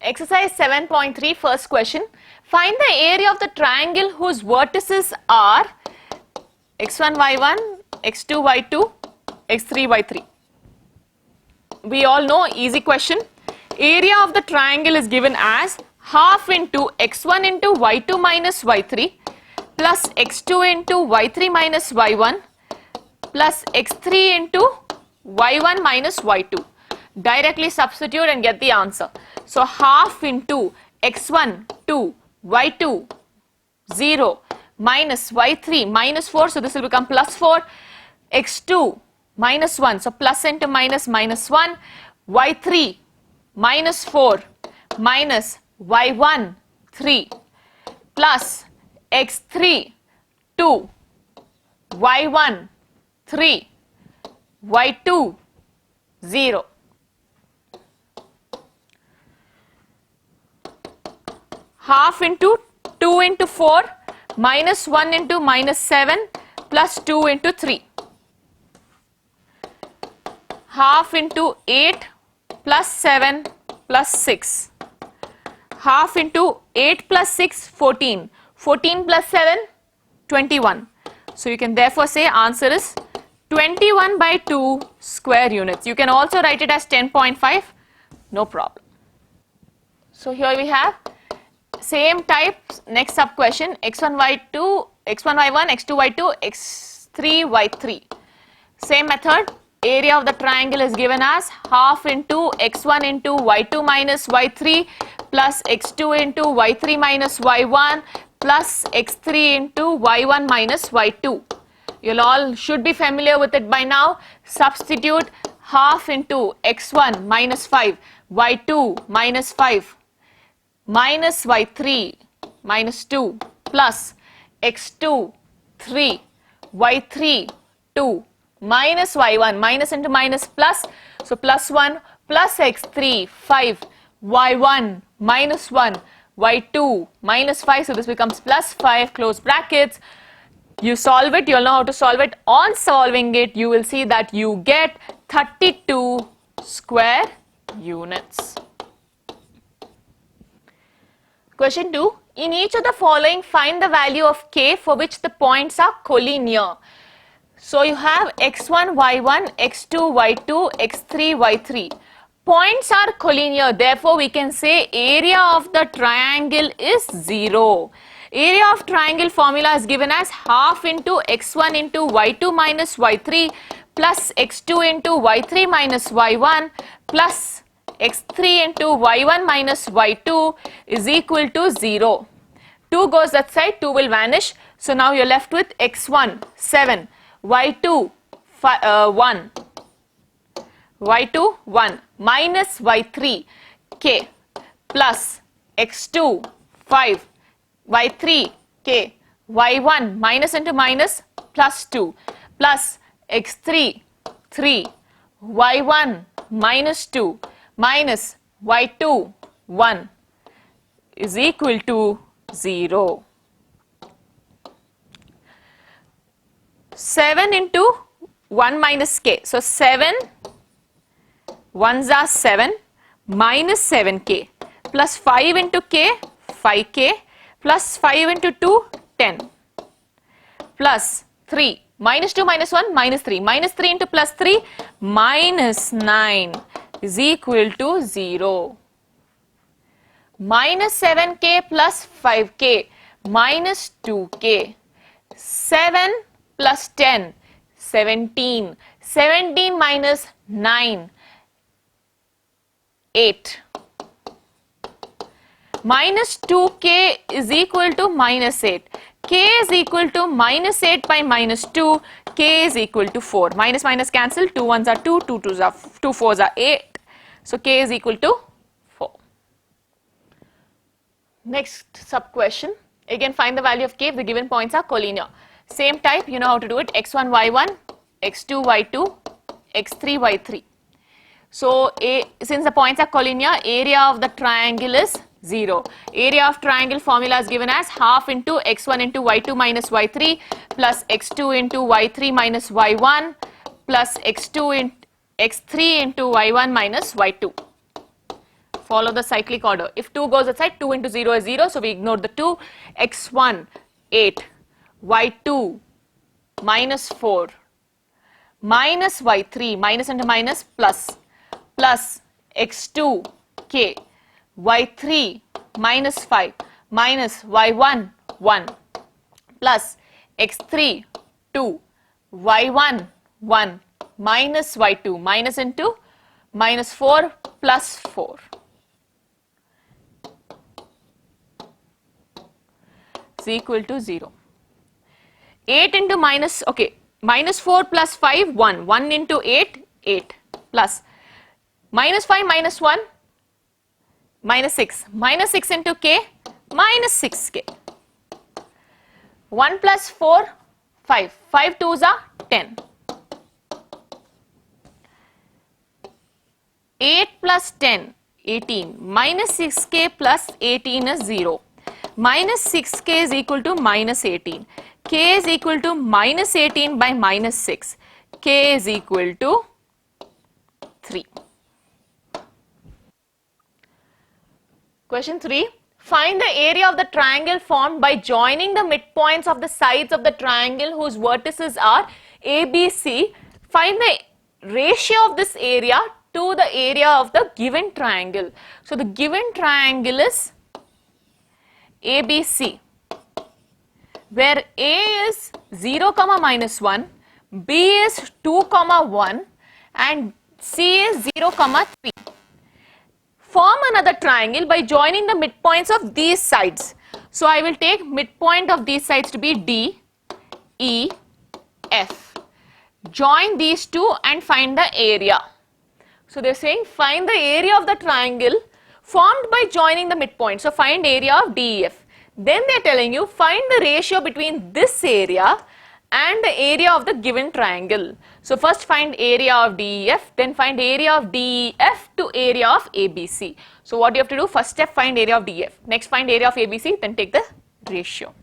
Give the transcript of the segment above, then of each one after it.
Exercise 7.3, first question. Find the area of the triangle whose vertices are x1, y1, x2, y2, x3, y3. We all know, easy question. Area of the triangle is given as half into x1 into y2 minus y3 plus x2 into y3 minus y1 plus x3 into y1 minus y2. Directly substitute and get the answer. So half into x1 2, y2 0 minus y3 minus 4, so this will become plus 4, x2 minus 1, so plus into minus minus 1, y3 minus 4 minus y1 3 plus x3 2, y1 3, y2 0. Half into 2 into 4 minus 1 into minus 7 plus 2 into 3. Half into 8 plus 7 plus 6. Half into 8 plus 6, 14. 14 plus 7, 21. So you can therefore say answer is 21 by 2 square units. You can also write it as 10.5, no problem. So here we have same type, next sub question, x1, y2, x1, y1, x2, y2, x3, y3. Same method, area of the triangle is given as half into x1 into y2 minus y3 plus x2 into y3 minus y1 plus x3 into y1 minus y2. You all should be familiar with it by now. Substitute half into x1 minus 5, y2 minus 5 minus y3 minus 2 plus x2 3, y3 2 minus y1, minus into minus plus, so plus 1 plus x3 5, y1 minus 1, y2 minus 5, so this becomes plus 5, close brackets. You solve it, you'll know how to solve it. On solving it, you will see that you get 32 square units. Question 2. In each of the following, find the value of k for which the points are collinear. So you have x1, y1, x2, y2, x3, y3. Points are collinear, therefore we can say area of the triangle is 0. Area of triangle formula is given as half into x1 into y2 minus y3 plus x2 into y3 minus y1 plus x3 into y1 minus y2 is equal to 0. 2 goes that side, 2 will vanish. So now you're left with x1 7, y2 1, y2 1 minus y3 k plus x2 5, y3 k, y1 minus into minus plus 2 plus x3 3, y1 minus 2 minus y2 1 is equal to 0. 7 into 1 minus k. So 7 ones are 7 minus 7k plus 5 into k 5k plus 5 into 2 10 plus 3 minus 2 minus 1 minus 3 minus 3 into plus 3 minus 9 is equal to 0. Minus 7k plus 5k minus 2k. 7 plus 10, 17. 17 minus 9, 8. Minus 2k is equal to minus 8. K is equal to minus 8 by minus 2. K is equal to 4. Minus minus cancel. 2 ones are 2, 2 twos are 2 fours are 8. So K is equal to 4. Next sub question. Again find the value of K if the given points are collinear. Same type, you know how to do it. x1, y1, x2, y2, x3, y3. So since the points are collinear, area of the triangle is 0. Area of triangle formula is given as half into x1 into y2 minus y3 plus x2 into y3 minus y1 plus x3 into y1 minus y2. Follow the cyclic order. If 2 goes outside, 2 into 0 is 0, so we ignore the 2. x1, 8, y2, minus 4, minus y3, minus into minus, plus x2, k, y3, minus 5, minus y1, 1, plus x3, 2, y1, 1, minus y2, minus into minus 4 plus 4. Is equal to 0. 8 into minus, okay, minus 4 plus 5, 1. 1 into 8, 8, plus minus 5 minus 1, minus 6. Minus 6 into k, minus 6k. 1 plus 4, 5. 5 twos are 10. 8 plus 10, 18. Minus 6k plus 18 is 0. Minus 6k is equal to minus 18. K is equal to minus 18 by minus 6. K is equal to 3. Question 3. Find the area of the triangle formed by joining the midpoints of the sides of the triangle whose vertices are ABC. Find the ratio of this area to the area of the given triangle. So, the given triangle is ABC, where A is 0, minus 1, B is 2, 1 and C is 0, 3. Form another triangle by joining the midpoints of these sides. So, I will take midpoint of these sides to be D, E, F. Join these two and find the area. So, they are saying find the area of the triangle formed by joining the midpoint. So, find area of DEF. Then they are telling you find the ratio between this area and the area of the given triangle. So, first find area of DEF, then find area of DEF to area of ABC. So, what you have to do? First step, find area of DEF. Next, find area of ABC, then take the ratio.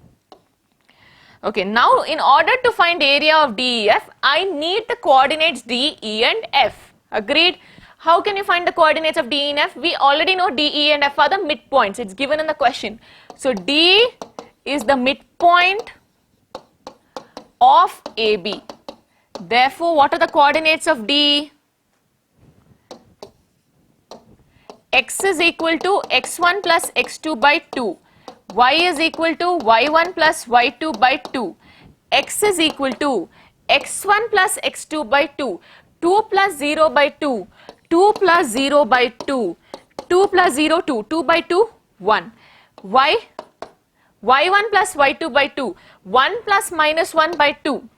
Okay, now in order to find area of DEF, I need the coordinates D, E and F. Agreed? How can you find the coordinates of D, E and F? We already know D, E and F are the midpoints. It's given in the question. So, D is the midpoint of AB. Therefore, what are the coordinates of D? X is equal to x1 plus x2 by 2. Y is equal to y1 plus y2 by 2. X is equal to x1 plus x2 by 2. 2 plus 0 by 2. 2 plus 0 by 2. 2 plus 0, 2. 2 by 2, 1. Y, y1 plus y2 by 2. 1 plus minus 1 by 2.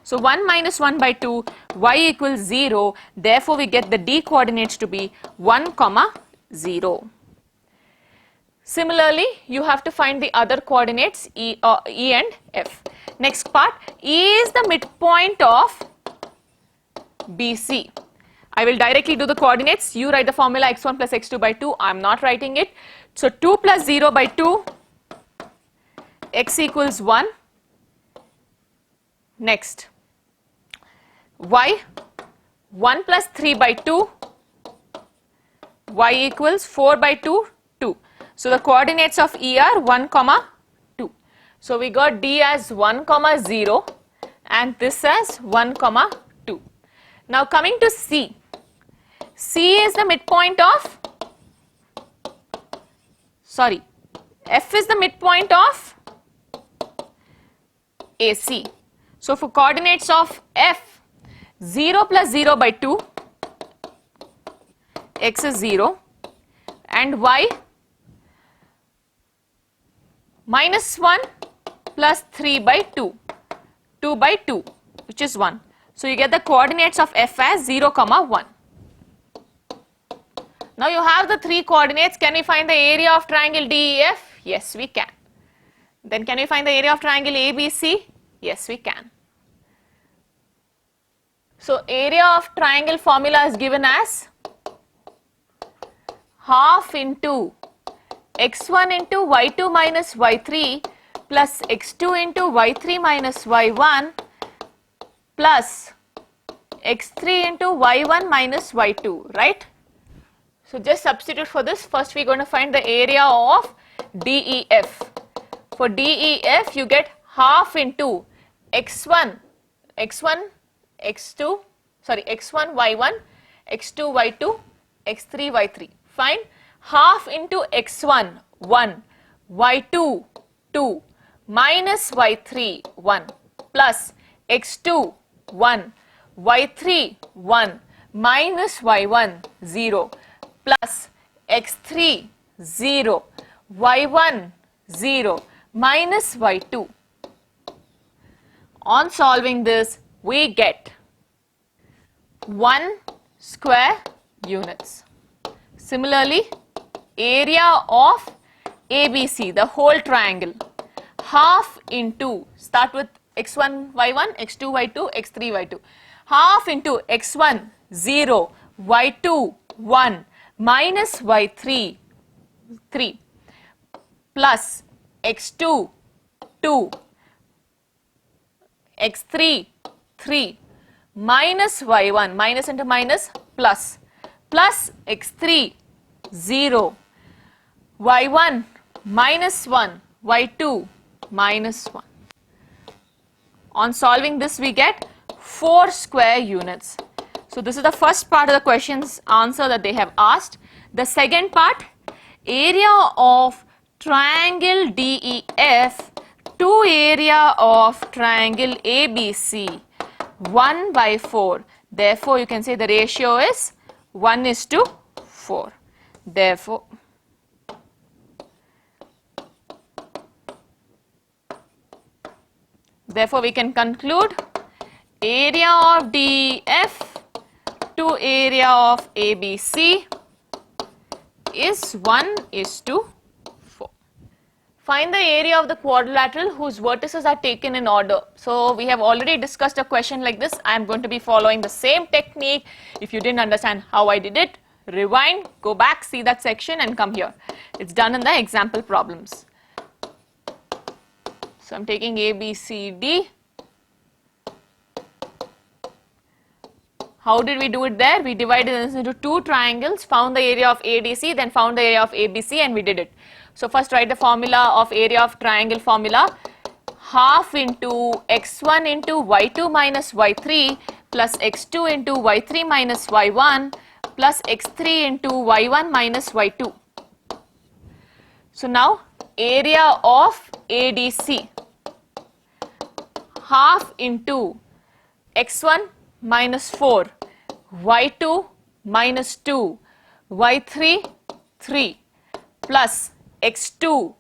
So, 1 minus 1 by 2, y equals 0. Therefore, we get the D coordinates to be 1, 0. Similarly, you have to find the other coordinates E and F. Next part, E is the midpoint of BC. I will directly do the coordinates. You write the formula x1 plus x2 by 2. I am not writing it. So, 2 plus 0 by 2, x equals 1. Next, y, 1 plus 3 by 2, y equals 4 by 2, 2. So, the coordinates of E are 1, 2. So, we got D as 1, 0 and this as 1, 2. Now, coming to C. C is the midpoint of, F is the midpoint of AC. So, for coordinates of F, 0 plus 0 by 2, x is 0 and y minus 1 plus 3 by 2, 2 by 2 which is 1. So, you get the coordinates of F as 0, 1. Now, you have the three coordinates. Can we find the area of triangle DEF? Yes, we can. Then can we find the area of triangle ABC? Yes, we can. So, area of triangle formula is given as half into x1 into y2 minus y3 plus x2 into y3 minus y1 plus x3 into y1 minus y2, right? So just substitute for this. First we're going to find the area of DEF. For DEF you get half into x1, x1, x2, sorry x1, y1, x2, y2, x3, y3. Fine. Half into x1, 1, y2, 2, minus y3, 1, plus x2, 1, y3, 1, minus y1, 0, plus x3, 0, y1, 0, minus y2. On solving this, we get 1 square units. Similarly, area of ABC, the whole triangle, half into, start with x1, y1, x2, y2, x3, y2. Half into x1, 0, y2, 1, minus y3, 3, plus x2, 2, x3, 3, minus y1, minus into minus, plus x3, 0, y1, minus 1, y2, minus 1. On solving this, we get 4 square units. So this is the first part of the question's answer that they have asked. The second part, area of triangle DEF to area of triangle ABC, 1 by 4. Therefore, you can say the ratio is 1:4. Therefore, we can conclude area of DEF to area of ABC is 1:4. Find the area of the quadrilateral whose vertices are taken in order. So we have already discussed a question like this. I am going to be following the same technique. If you didn't understand how I did it, rewind, go back, see that section and come here. It's done in the example problems. So I'm taking A, B, C, D. How did we do it there? We divided this into 2 triangles, found the area of ADC, then found the area of ABC and we did it. So first write the formula of area of triangle formula. Half into x1 into y2 minus y3 plus x2 into y3 minus y1 plus x3 into y1 minus y2. So now area of ADC, half into x1 minus 4, y2 minus 2, y3 3 plus x2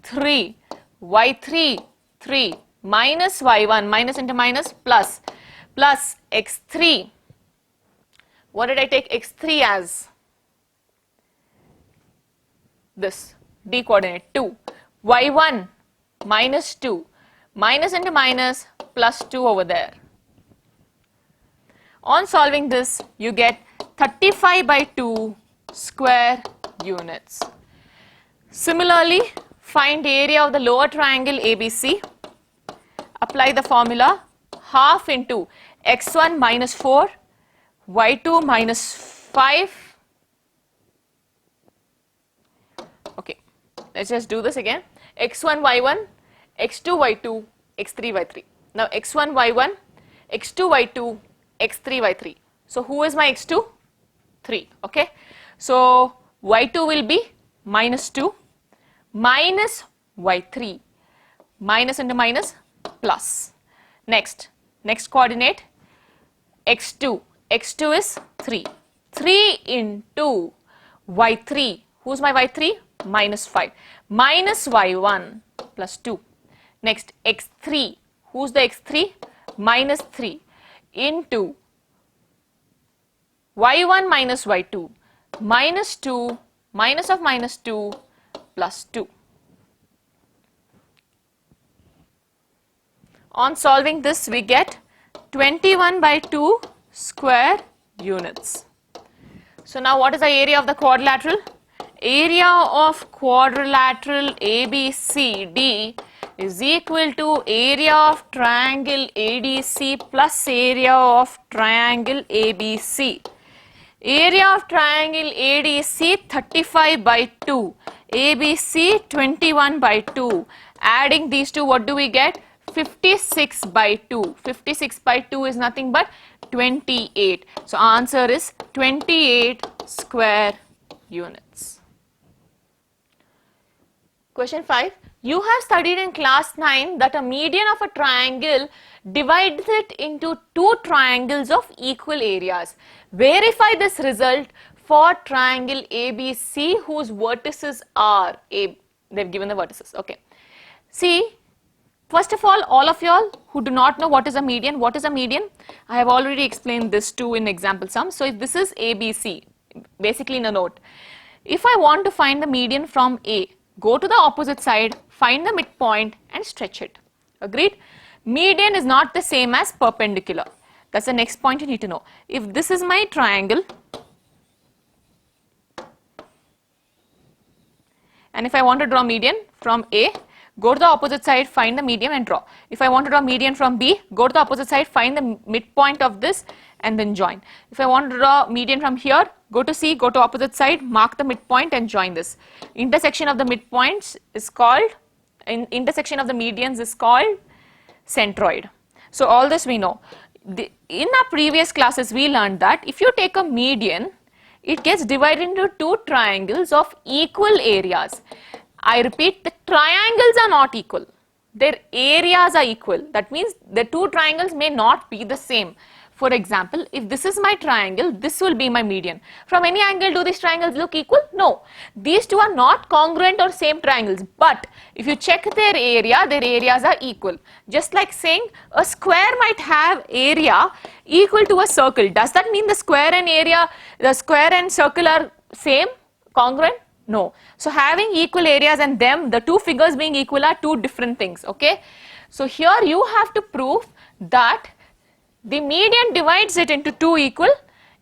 3, y3 3 minus y1, minus into minus, plus x3. What did I take x3 as? This D coordinate 2, y1 minus 2, minus into minus, plus 2 over there. On solving this, you get 35 by 2 square units. Similarly, find area of the lower triangle ABC. Apply the formula, half into x1 minus 4, y2 minus 5. Okay, let's just do this again. x1, y1, x2, y2, x3, y3. Now x1, y1, x2, y2, x3, y3. So who is my x2? 3. Okay. So y2 will be minus 2 minus y3, minus into minus, plus. Next coordinate x2. x2 is 3. 3 into y3. Who's my y3? Minus 5. Minus y1 plus 2. Next x3. Who's the x3? Minus 3 into y1 minus y2. Minus 2, minus of minus 2 plus 2. On solving this, we get 21 by 2 square units. So now what is the area of the quadrilateral? Area of quadrilateral ABCD is equal to area of triangle ADC plus area of triangle ABC. Area of triangle ADC 35 by 2, ABC 21 by 2. Adding these two, what do we get? 56 by 2. 56 by 2 is nothing but 28. So answer is 28 square units. Question 5. You have studied in class 9 that a median of a triangle divides it into two triangles of equal areas. Verify this result for triangle ABC whose vertices are A. They've given the vertices. Okay. See, first of all of y'all who do not know what is a median, what is a median? I have already explained this too in example sum. So if this is ABC, basically in a note. If I want to find the median from A, go to the opposite side, find the midpoint and stretch it. Agreed? Median is not the same as perpendicular. That's the next point you need to know. If this is my triangle and if I want to draw median from A, go to the opposite side, find the median and draw. If I want to draw median from B, go to the opposite side, find the midpoint of this and then join. If I want to draw median from here, go to C, go to opposite side, mark the midpoint and join this. Intersection of the midpoints is called, intersection of the medians is called centroid. So all this we know. In our previous classes we learned that if you take a median, it gets divided into two triangles of equal areas. I repeat, the triangles are not equal. Their areas are equal. That means the two triangles may not be the same. For example, if this is my triangle, this will be my median. From any angle, do these triangles look equal? No. These two are not congruent or same triangles. But if you check their area, their areas are equal. Just like saying a square might have area equal to a circle. Does that mean the square and circle are same, congruent? No. So having equal areas and them, the two figures being equal are two different things. Okay. So here you have to prove that the median divides it into two equal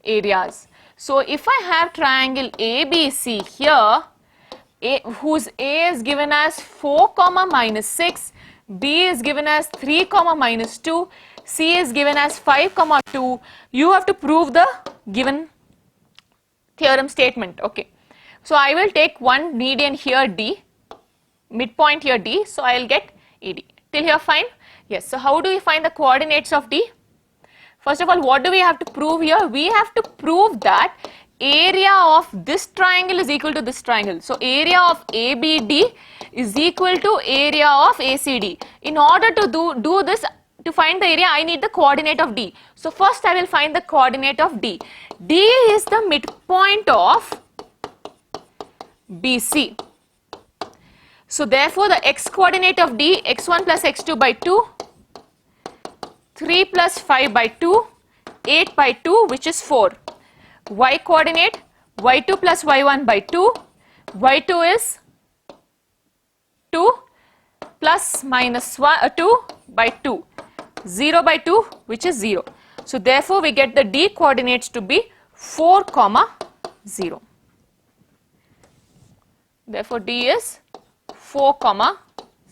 areas. So if I have triangle ABC here, whose A is given as 4, minus 6, B is given as 3, minus 2, C is given as 5, 2, you have to prove the given theorem statement. Okay. So I will take one median here D, midpoint here D, so I will get ED. Till here fine? Yes. So how do we find the coordinates of D? First of all, what do we have to prove here? We have to prove that area of this triangle is equal to this triangle. So area of ABD is equal to area of ACD. In order to do this, to find the area, I need the coordinate of D. So first I will find the coordinate of D. D is the midpoint of BC. So therefore the x coordinate of D, x1 plus x2 by 2, 3 plus 5 by 2, 8 by 2, which is 4. Y coordinate, y2 plus y1 by 2, y2 is 2 plus minus 2 by 2, 0 by 2, which is 0. So therefore we get the D coordinates to be 4, 0. Therefore D is 4,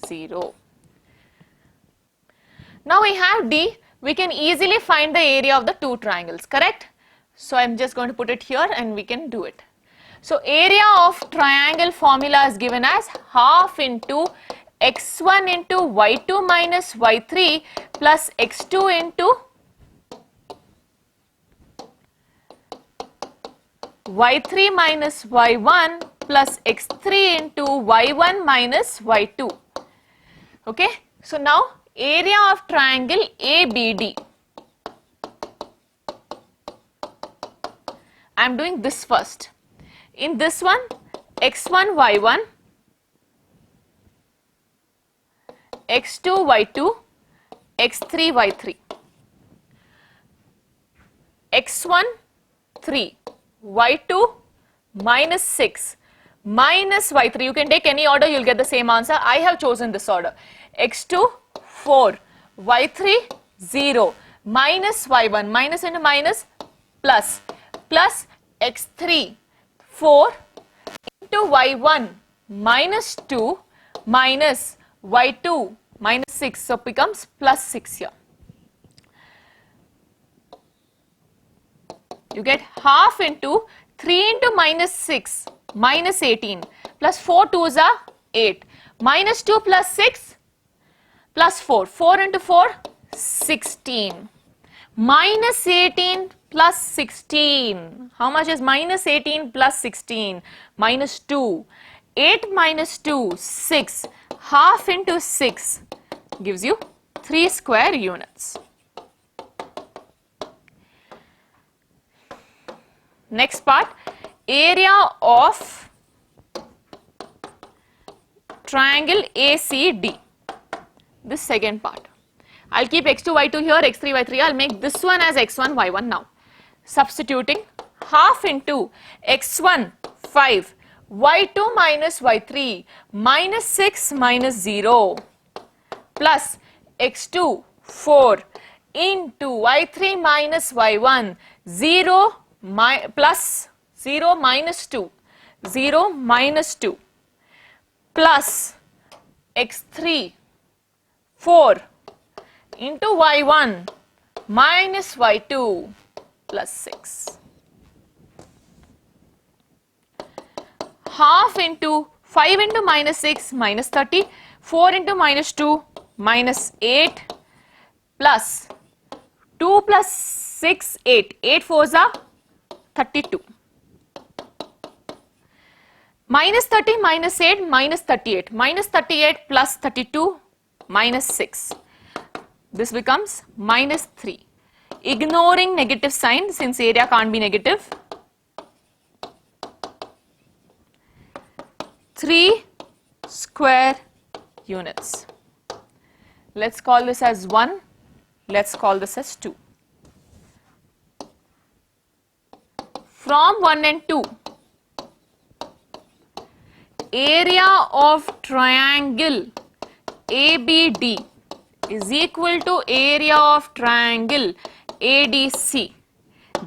0. Now we have D, we can easily find the area of the two triangles, correct? So I am just going to put it here and we can do it. So area of triangle formula is given as half into x1 into y2 minus y3 plus x2 into y3 minus y1 plus x3 into y1 minus y2. Okay. So now area of triangle ABD. I am doing this first. In this one, x1 y1, x2 y2, x3 y3. x1 3, y2 minus 6 minus y3. You can take any order, you will get the same answer. I have chosen this order. x2 4, y3 0, minus y1, minus into minus, plus x3 4 into y1 minus 2 minus y2 minus 6. So becomes plus 6 here. You get half into 3 into minus 6 minus 18 plus 4 2s are 8 minus 2 plus 6 plus 4. 4 into 4 16 minus 18 plus 16. How much is minus 18 plus 16? Minus 2. 8 minus 2 6. Half into 6 gives you 3 square units. Next part, area of triangle ACD. This second part. I'll keep x2, y2 here, x3, y3. I'll make this one as x1, y1 now. Substituting half into x1, 5, y2 minus y3, minus 6 minus 0, plus x2, 4, into y3 minus y1, 0 plus 0 minus 2, 0 minus 2, plus x3, 4, into y1 minus y2 plus 6. Half into 5 into minus 6 minus 30, 4 into minus 2 minus 8 plus 2 plus 6 8, 8 4s are 32. Minus 30 minus 8 minus 38, minus 38 plus 32 minus 6. This becomes minus 3. Ignoring negative sign since area can't be negative. 3 square units. Let's call this as 1. Let's call this as 2. From 1 and 2, area of triangle ABD is equal to area of triangle ADC.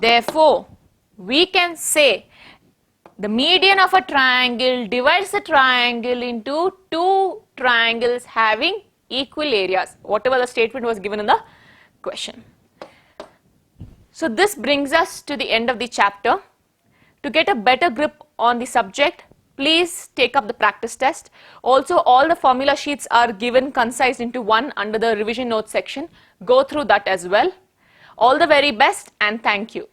Therefore, we can say the median of a triangle divides the triangle into two triangles having equal areas, whatever the statement was given in the question. So this brings us to the end of the chapter. To get a better grip on the subject, please take up the practice test. Also, all the formula sheets are given concised into one under the revision notes section. Go through that as well. All the very best and thank you.